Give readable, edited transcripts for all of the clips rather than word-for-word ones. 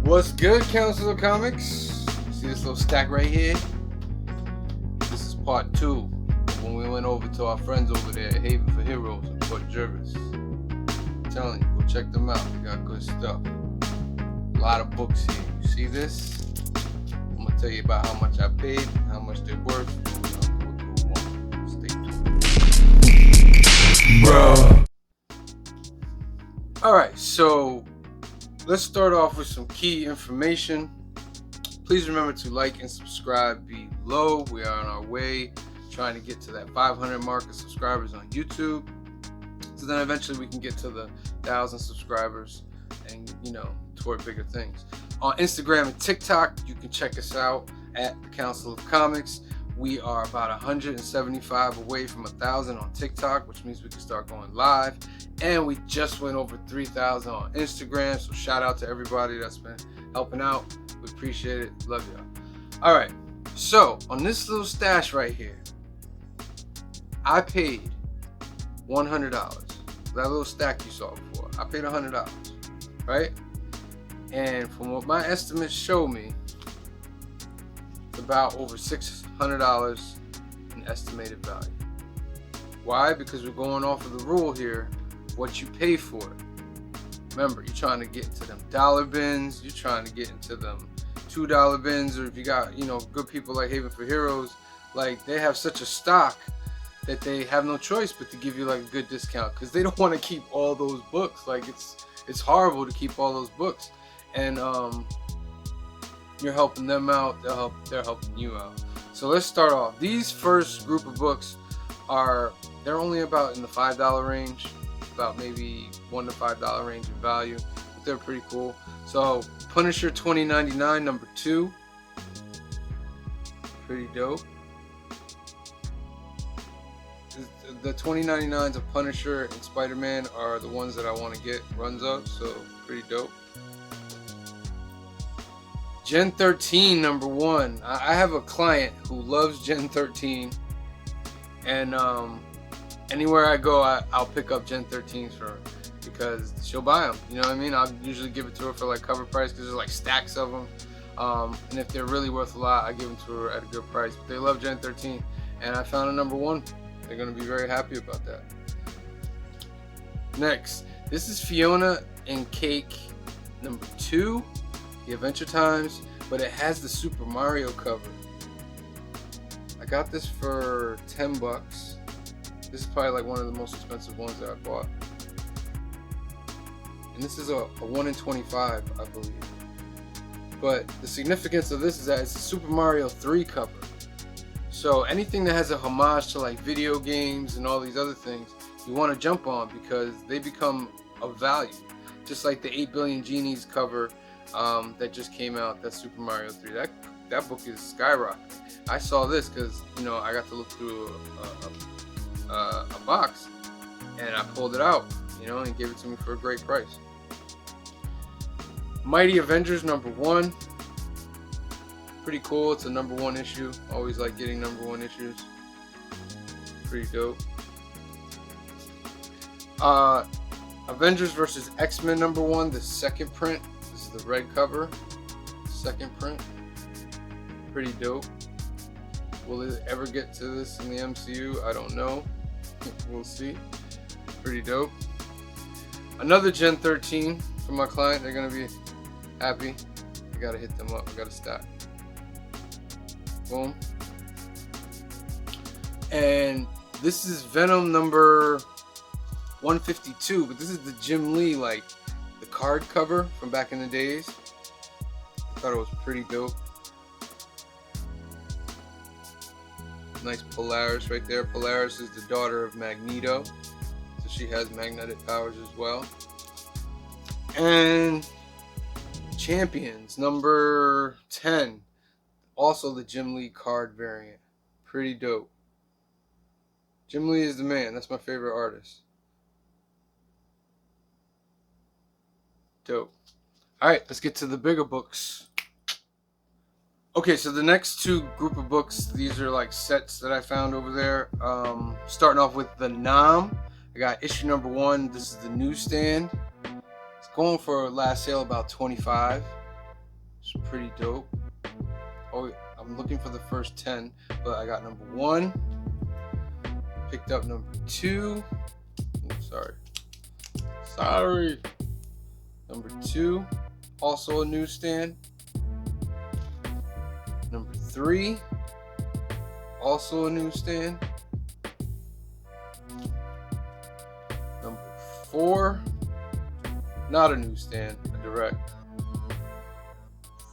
What's good, Council of Comics? See this little stack right here? This is part 2 when we went over to our friends over there at Haven for Heroes in Port Jervis. I'm telling you, go check them out. They got good stuff. A lot of books here. You see this? I'm gonna tell you about how much I paid, how much they're worth. Stay tuned. Bro. Alright, so let's start off with some key information. Please remember to like and subscribe below. We are on our way trying to get to that 500 mark of subscribers on YouTube. So then eventually we can get to the 1,000 subscribers and, toward bigger things. On Instagram and TikTok, you can check us out at the Council of Comics. We are about 175 away from 1,000 on TikTok, which means we can start going live. And we just went over 3,000 on Instagram. So shout out to everybody that's been helping out. We appreciate it. Love y'all. All right. So on this little stash right here, I paid $100. That little stack you saw before, I paid $100, right? And from what my estimates show me, it's about over $600 in estimated value. Why? Because we're going off of the rule here, what you pay for it. Remember, you're trying to get into them dollar bins, you're trying to get into them $2 bins, or if you got, good people like Haven for Heroes, like they have such a stock that they have no choice but to give you like a good discount because they don't want to keep all those books. Like it's horrible to keep all those books, and you're helping them out, they're helping you out. So let's start off. These first group of books they're only about in the $5 range, about maybe $1 to $5 range in value, but they're pretty cool. So Punisher 2099 number 2, pretty dope. The 2099s of Punisher and Spider-Man are the ones that I want to get runs of, so pretty dope. Gen 13 number 1. I have a client who loves Gen 13, and anywhere I go, I'll pick up Gen 13s for her because she'll buy them. You know what I mean? I'll usually give it to her for like cover price because there's like stacks of them, and if they're really worth a lot, I give them to her at a good price. But they love Gen 13, and I found a number 1. They're going to be very happy about that. Next, this is Fiona and Cake number 2, The Adventure Times, but it has the Super Mario cover. I got this for $10. This is probably like one of the most expensive ones that I bought. And this is a 1 in 25, I believe. But the significance of this is that it's a Super Mario 3 cover. So anything that has a homage to like video games and all these other things, you want to jump on because they become of value. Just like the 8 Billion Genies cover that just came out, that's Super Mario 3. That book is skyrocketing. I saw this because I got to look through a box and I pulled it out, and gave it to me for a great price. Mighty Avengers number 1. Pretty cool. It's a number 1 issue. Always like getting number 1 issues. Pretty dope. Avengers vs. X-Men number 1, the second print. This is the red cover. Second print. Pretty dope. Will it ever get to this in the MCU? I don't know. We'll see. Pretty dope. Another Gen 13 from my client. They're going to be happy. I got to hit them up. I got to stack. Boom. And this is Venom number 152, but this is the Jim Lee, like the card cover from back in the days. I thought it was pretty dope. Nice Polaris right there. Polaris is the daughter of Magneto, so she has magnetic powers as well. And Champions number 10. Also the Jim Lee card variant. Pretty dope. Jim Lee is the man. That's my favorite artist. Dope. Alright, let's get to the bigger books. Okay, so the next 2 group of books, these are like sets that I found over there. Starting off with the Noms. I got issue number 1. This is the newsstand. It's going for last sale about $25. It's pretty dope. Oh, I'm looking for the first 10, but I got number 1. Picked up number 2. Sorry. Number 2, also a newsstand. Number 3, also a newsstand. Number 4, not a newsstand, a direct.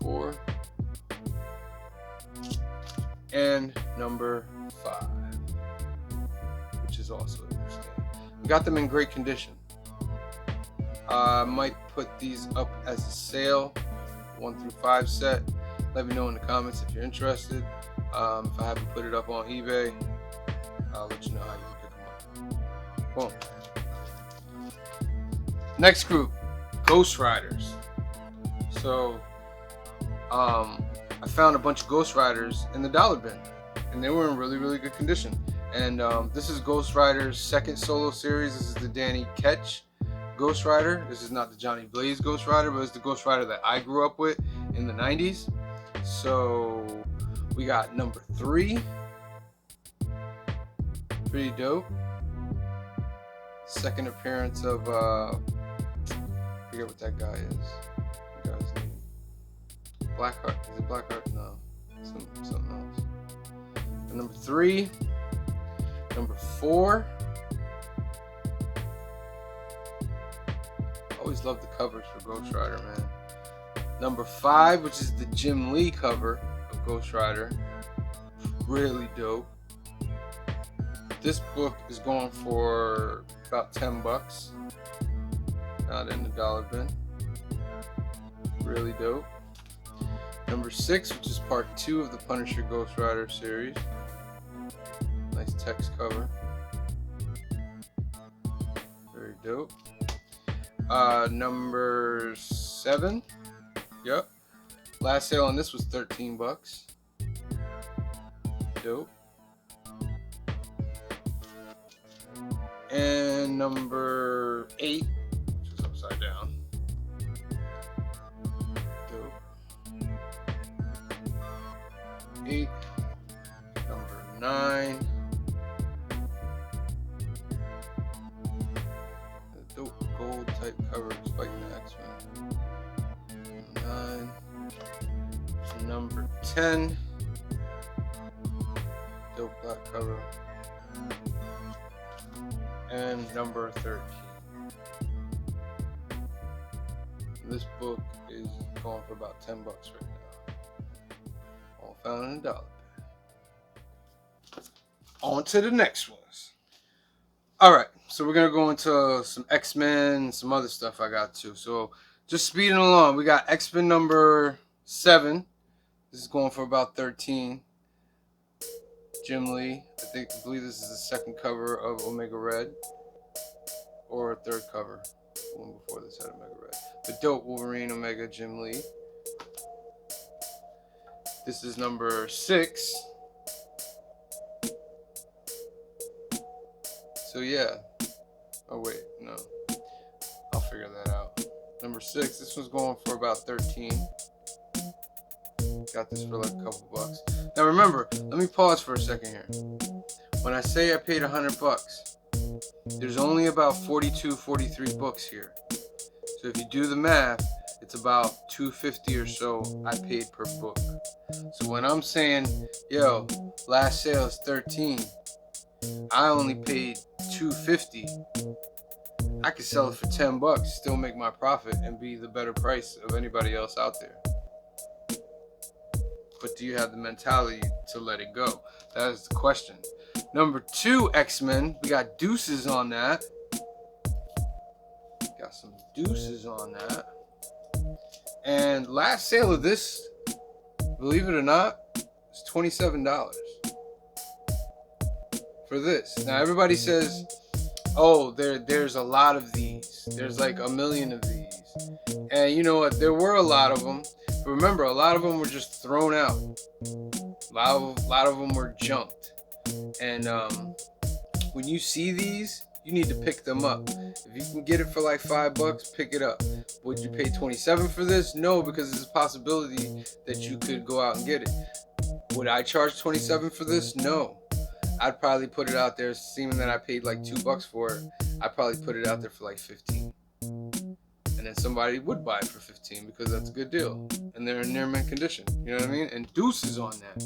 4. And number 5, which is also a newsstand. We got them in great condition. I might put these up as a sale, 1 through 5 set. Let me know in the comments if you're interested. If I haven't put it up on eBay, I'll let you know how you can pick them up. Boom. Next group, Ghost Riders. So, I found a bunch of Ghost Riders in the dollar bin, and they were in really, really good condition. And this is Ghost Rider's second solo series. This is the Danny Ketch Ghost Rider. This is not the Johnny Blaze Ghost Rider, but it's the Ghost Rider that I grew up with in the 90s. So we got number 3. Pretty dope. Second appearance of I forget what that guy is. The guy's name. Blackheart. Is it Blackheart? No. Something else. And number 3. Number 4. Always love the covers for Ghost Rider, man. Number 5, which is the Jim Lee cover of Ghost Rider. Really dope. This book is going for about $10. Not in the dollar bin. Really dope. Number 6, which is part 2 of the Punisher Ghost Rider series. Nice text cover. Very dope. Number 7. Yep. Last sale on this was $13. Dope. And number 8, which is upside down. Dope. 8. Number 9. The dope gold type cover fighting the XMen. 9. Number 10. Dope black cover. And number 13. This book is going for about $10 right now. All found in a dollar bin. On to the next ones. Alright, so we're gonna go into some X-Men and some other stuff I got too. So just speeding along, we got X-Men number 7. This is going for about 13. Jim Lee. I believe this is the second cover of Omega Red. Or a third cover. The one before this had Omega Red. But dope Wolverine Omega Jim Lee. This is number 6. So yeah. Oh wait, no. I'll figure that out. Number 6. This one's going for about 13. Got this for like a couple bucks. Now remember, let me pause for a second here. When I say I paid $100, there's only about 42, 43 books here. So if you do the math, it's about $250 or so I paid per book. So when I'm saying, yo, last sale is 13, I only paid $250. I could sell it for $10, still make my profit, and be the better price of anybody else out there. But do you have the mentality to let it go? That is the question. Number 2, X-Men. We got deuces on that. Got some deuces on that. And last sale of this, believe it or not, is $27 for this. Now everybody says, oh, there's a lot of these. There's like a million of these. And you know what? There were a lot of them. But remember, a lot of them were just thrown out. A lot of them were junked. And when you see these, you need to pick them up. If you can get it for like $5, pick it up. Would you pay $27 for this? No, because there's a possibility that you could go out and get it. Would I charge $27 for this? No. I'd probably put it out there, seeming that I paid like $2 for it. I'd probably put it out there for like 15. And then somebody would buy it for 15 because that's a good deal. And they're in near mint condition. You know what I mean? And Deuce is on that.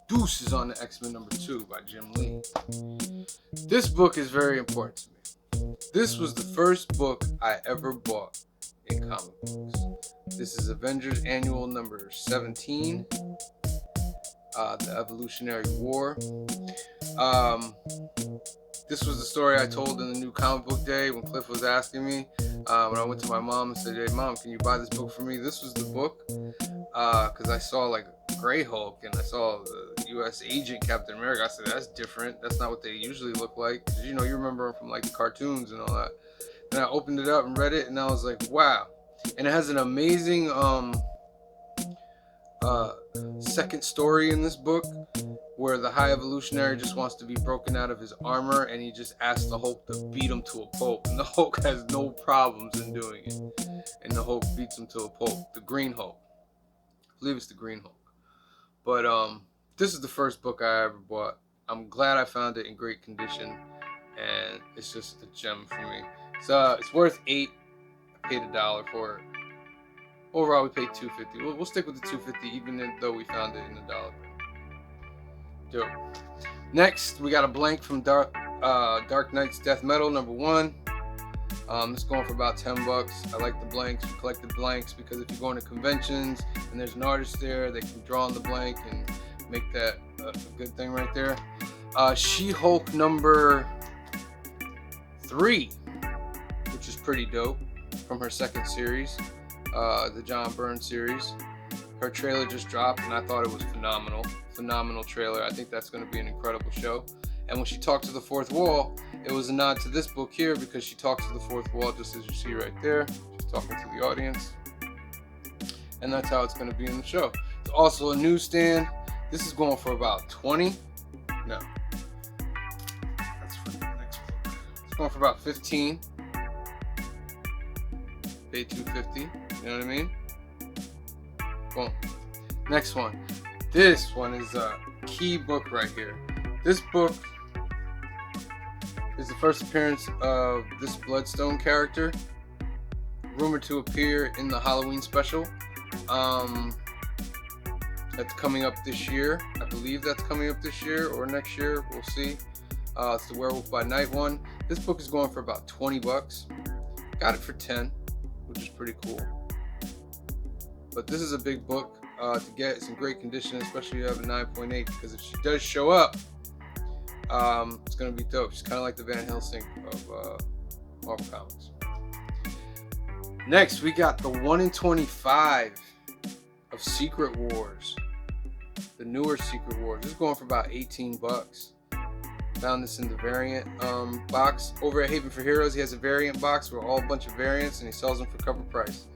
Deuce is on the XMen #2 by Jim Lee. This book is very important to me. This was the first book I ever bought in comic books. This is Avengers Annual number 17. The Evolutionary War. This was the story I told in the new comic book day when Cliff was asking me. When I went to my mom and said, "Hey mom, can you buy this book for me?" This was the book, because I saw like Grey Hulk and I saw the U.S. Agent Captain America. I said, "That's different. That's not what they usually look like." 'Cause, you remember them from like the cartoons and all that. And I opened it up and read it, and I was like, "Wow!" And it has an amazing second story in this book, where the High Evolutionary just wants to be broken out of his armor, and he just asks the Hulk to beat him to a pulp, and the Hulk has no problems in doing it, and the Hulk beats him to a pulp. The Green Hulk, I believe it's the Green Hulk. But this is the first book I ever bought. I'm glad I found it in great condition, and it's just a gem for me. So it's worth $8. I paid $1 for it. Overall, we paid $2.50. We'll stick with the $2.50, even though we found it in $1. Dope. Next, we got a blank from Dark Knight's Death Metal #1. It's going for about $10. I like the blanks. We collected blanks because if you go into conventions and there's an artist there, they can draw on the blank and make that a good thing right there. She-Hulk #3, which is pretty dope, from her second series, the John Byrne series. Her trailer just dropped, and I thought it was phenomenal trailer. I think that's going to be an incredible show. And when she talked to the fourth wall, it was a nod to this book here, because she talks to the fourth wall just as you see right there. She's talking to the audience, and that's how it's going to be in the show. It's also a newsstand. This is going for about 20. No, that's for the next book. It's going for about 15. Pay $2.50. You know what I mean? Boom. Next one. This one is a key book right here. This book is the first appearance of this Bloodstone character, rumored to appear in the Halloween special. That's coming up this year. I believe that's coming up this year or next year. We'll see. It's the Werewolf by Night one. This book is going for about $20. Got it for $10, which is pretty cool. But this is a big book to get. It's in great condition, especially if you have a 9.8, because if she does show up, it's going to be dope. She's kind of like the Van Helsing of Marvel Comics. Next, we got the 1 in 25 of Secret Wars. The newer Secret Wars. This is going for about $18. Found this in the variant box. Over at Haven for Heroes, he has a variant box with a bunch of variants, and he sells them for cover price,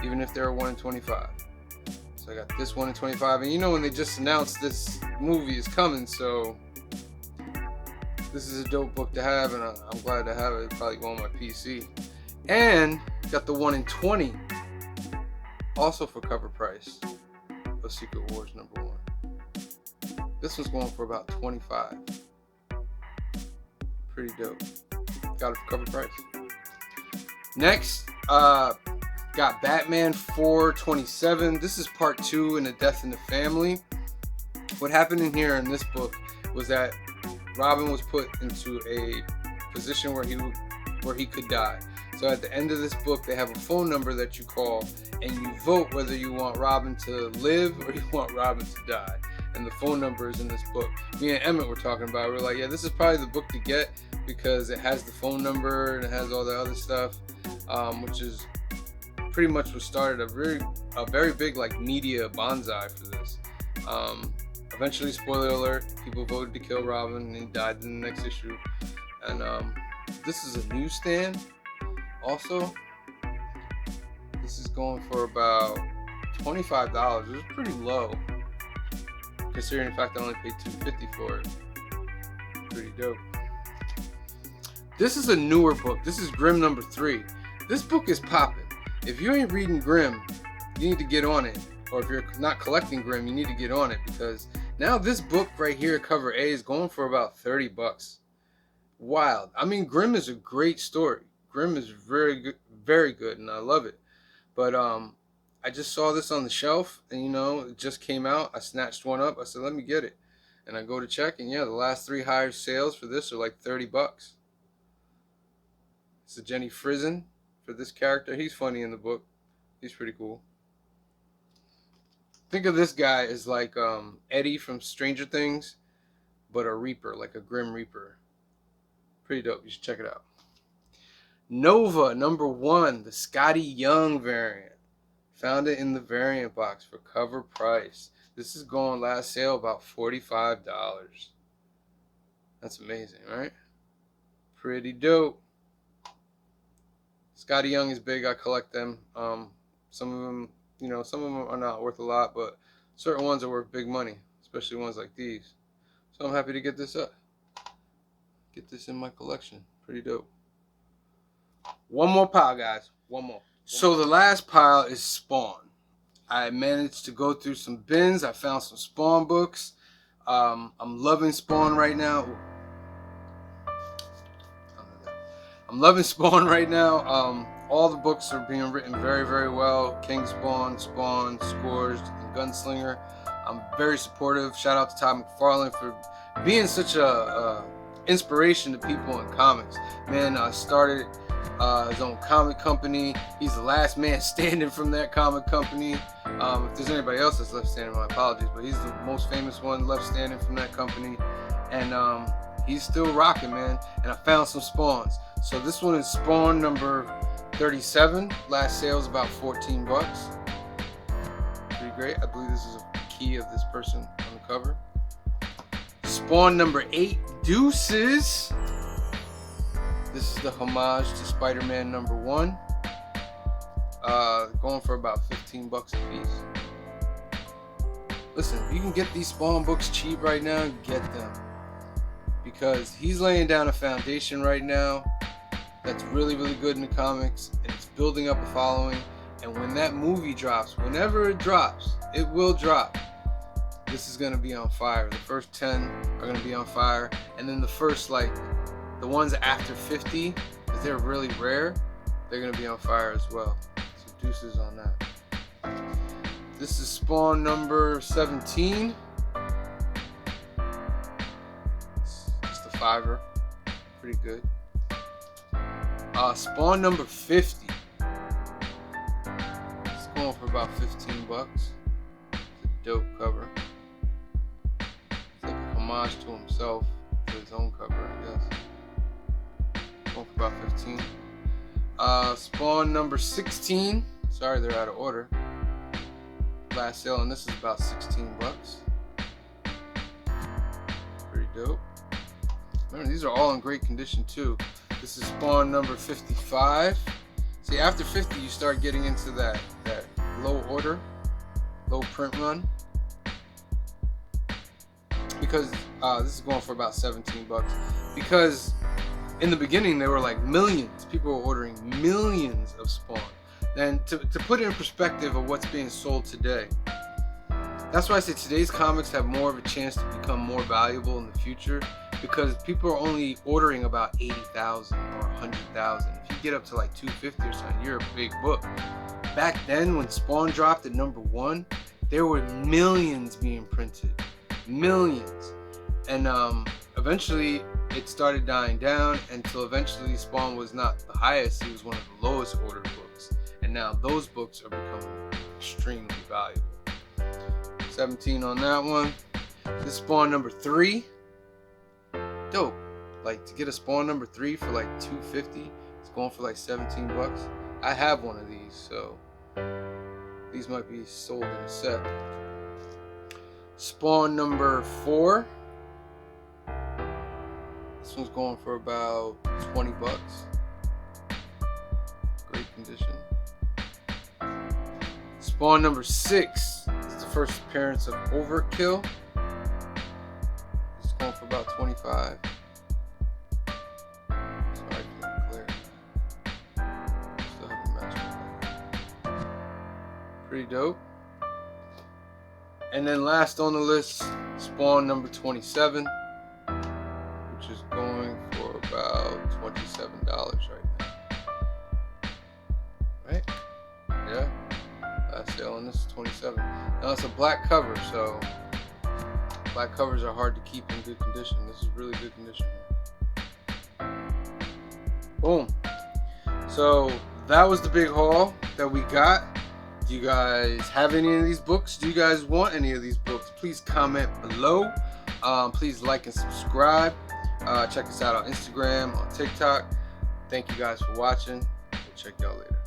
even if they're 1 in 25. So I got this 1 in 25, and when they just announced this movie is coming, so this is a dope book to have, and I'm glad to have it. It'll probably go on my PC. And got the 1 in 20, also for cover price, of Secret Wars #1. This one's going for about $25. Pretty dope. Got it for cover price. Next, got Batman 427. This is part 2 in A Death in the Family. What happened in here in this book was that Robin was put into a position where he could die. So at the end of this book, they have a phone number that you call, and you vote whether you want Robin to live or you want Robin to die. And the phone number is in this book. Me and Emmett were talking about it. We're like, yeah, this is probably the book to get, because it has the phone number and it has all the other stuff, which is pretty much what started a very big like media bonsai for this. Eventually, spoiler alert, people voted to kill Robin, and he died in the next issue. And this is a newsstand. Also, this is going for about $25, which is pretty low, considering the fact I only paid $2.50 for it. Pretty dope. This is a newer book. This is Grimm #3. This book is popping. If you ain't reading Grimm, you need to get on it. Or if you're not collecting Grimm, you need to get on it, because now this book right here, cover A, is going for about $30. Wild. I mean, Grimm is a great story. Grimm is very good, and I love it. But I just saw this on the shelf, and it just came out. I snatched one up. I said, let me get it. And I go to check, and yeah, the last 3 highest sales for this are like $30. It's a Jenny Frizen for this character. He's funny in the book. He's pretty cool. Think of this guy as like Eddie from Stranger Things, but a Reaper, like a Grim Reaper. Pretty dope. You should check it out. Nova #1, the Scotty Young variant. Found it in the variant box for cover price. This is going last sale about $45. That's amazing, right? Pretty dope. Scotty Young is big. I collect them. Some of them, some of them are not worth a lot, but certain ones are worth big money, especially ones like these. So I'm happy to get this up. Get this in my collection. Pretty dope. One more pile, guys. One more. So the last pile is Spawn. I managed to go through some bins. I found some Spawn books. I'm loving Spawn right now. I'm loving Spawn right now. All the books are being written very, very well. King Spawn, Spawn, Scourged, and Gunslinger. I'm very supportive. Shout out to Todd McFarlane for being such a inspiration to people in comics. Man, started his own comic company. He's the last man standing from that comic company. If there's anybody else that's left standing, my apologies, but he's the most famous one left standing from that company. And he's still rocking, man. And I found some Spawns. So this one is Spawn #37. Last sale is about $14. Pretty great. I believe this is a key of this person on the cover. Spawn #8, Deuces. This is the homage to Spider-Man #1. Going for about $15 a piece. Listen, if you can get these Spawn books cheap right now, get them. Because he's laying down a foundation right now that's really, really good in the comics, and it's building up a following. And when that movie drops, whenever it drops, it will drop. This is gonna be on fire. The first 10 are gonna be on fire, and then the first, the ones after 50, because they're really rare, they're gonna be on fire as well. So deuces on that. This is Spawn #17. It's just a $5. Pretty good. Spawn #50. It's going for about $15. It's a dope cover. It's like a homage to himself for his own cover, I guess. Going for about 15. Spawn #16. Sorry, they're out of order. Last sale on this is about $16. Pretty dope. Remember, these are all in great condition too. This is Spawn #55. See, after 50, you start getting into that low order, low print run. Because this is going for about $17. Because in the beginning, there were like millions. People were ordering millions of Spawn. And to put it in perspective of what's being sold today, that's why I say today's comics have more of a chance to become more valuable in the future, because people are only ordering about 80,000 or 100,000. If you get up to like 250 or something, you're a big book. Back then, when Spawn dropped at #1, there were millions being printed. Millions. And eventually, it started dying down until eventually Spawn was not the highest, it was one of the lowest ordered books. And now those books are becoming extremely valuable. 17 on that one. This Spawn #3. Dope. Like, to get a Spawn #3 for like $250, it's going for like $17. I have one of these, so these might be sold in a set. Spawn #4. This one's going for about $20. Great condition. Spawn #6. It's the first appearance of Overkill. It's going for about $25. Sorry for the glare. Still haven't matched my light. Pretty dope. And then last on the list, Spawn number 27, which is going for about $27 right now. Right? Yeah. Last sale on this is 27. Now it's a black cover, so black covers are hard to keep in good condition. This is really good condition. Boom. So that was the big haul that we got. Do you guys have any of these books? Do you guys want any of these books? Please comment below. Please like and subscribe. Check us out on Instagram, on TikTok. Thank you guys for watching. We'll check y'all later.